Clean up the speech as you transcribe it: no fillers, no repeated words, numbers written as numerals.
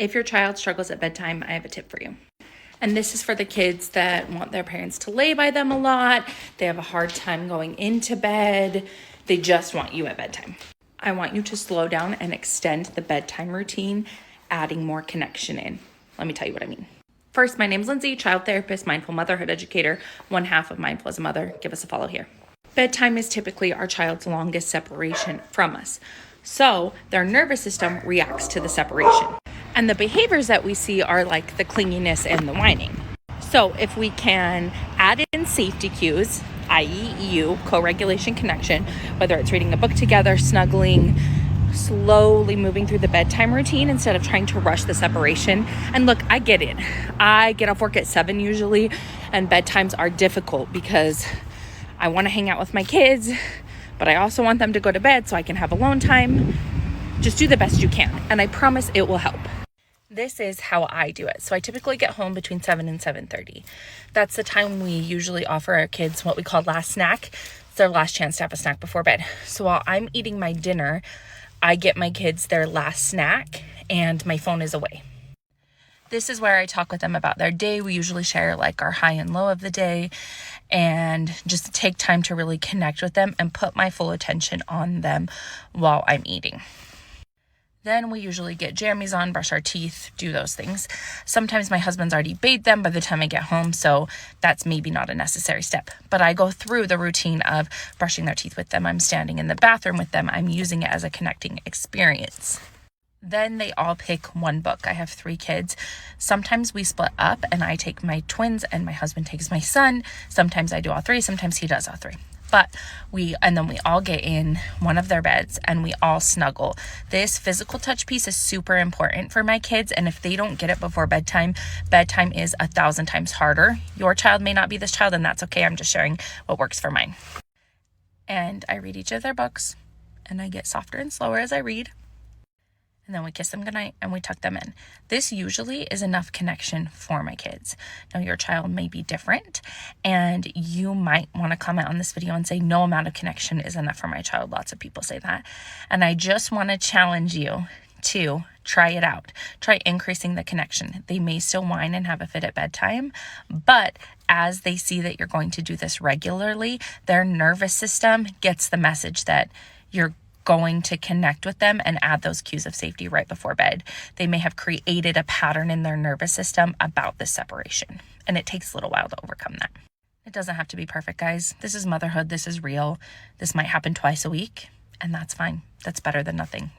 If your child struggles at bedtime, I have a tip for you. And this is for the kids that want their parents to lay by them a lot. They have a hard time going into bed. They just want you at bedtime. I want you to slow down and extend the bedtime routine, adding more connection in. Let me tell you what I mean. First, my name's Lindsay, child therapist, mindful motherhood educator, one half of Mindful as a Mother. Give us a follow here. Bedtime is typically our child's longest separation from us. So their nervous system reacts to the separation. And the behaviors that we see are like the clinginess and the whining. So if we can add in safety cues, i.e. EU, co-regulation connection, whether it's reading a book together, snuggling, slowly moving through the bedtime routine instead of trying to rush the separation. And look, I get it. I get off work at 7 usually, and bedtimes are difficult because I want to hang out with my kids, but I also want them to go to bed so I can have alone time. Just do the best you can, and I promise it will help. This is how I do it. So I typically get home between 7 and 7:30. That's the time we usually offer our kids what we call last snack. It's their last chance to have a snack before bed. So while I'm eating my dinner, I get my kids their last snack and my phone is away. This is where I talk with them about their day. We usually share like our high and low of the day and just take time to really connect with them and put my full attention on them while I'm eating. Then we usually get jammies on, brush our teeth, do those things. Sometimes my husband's already bathed them by the time I get home, so that's maybe not a necessary step. But I go through the routine of brushing their teeth with them. I'm standing in the bathroom with them. I'm using it as a connecting experience. Then they all pick one book. I have 3 kids. Sometimes we split up and I take my twins and my husband takes my son. Sometimes I do all 3, sometimes he does all 3. But then we all get in one of their beds and we all snuggle. This physical touch piece is super important for my kids. And if they don't get it before bedtime, bedtime is 1,000 times harder. Your child may not be this child, and that's okay. I'm just sharing what works for mine. And I read each of their books and I get softer and slower as I read. And then we kiss them goodnight and we tuck them in. This usually is enough connection for my kids. Now, your child may be different, and you might want to comment on this video and say, no amount of connection is enough for my child. Lots of people say that. And I just want to challenge you to try it out. Try increasing the connection. They may still whine and have a fit at bedtime, but as they see that you're going to do this regularly, their nervous system gets the message that you're going to connect with them and add those cues of safety right before bed. They may have created a pattern in their nervous system about this separation, and it takes a little while to overcome that. It doesn't have to be perfect, guys. This is motherhood. This is real. This might happen twice a week, and that's fine. That's better than nothing.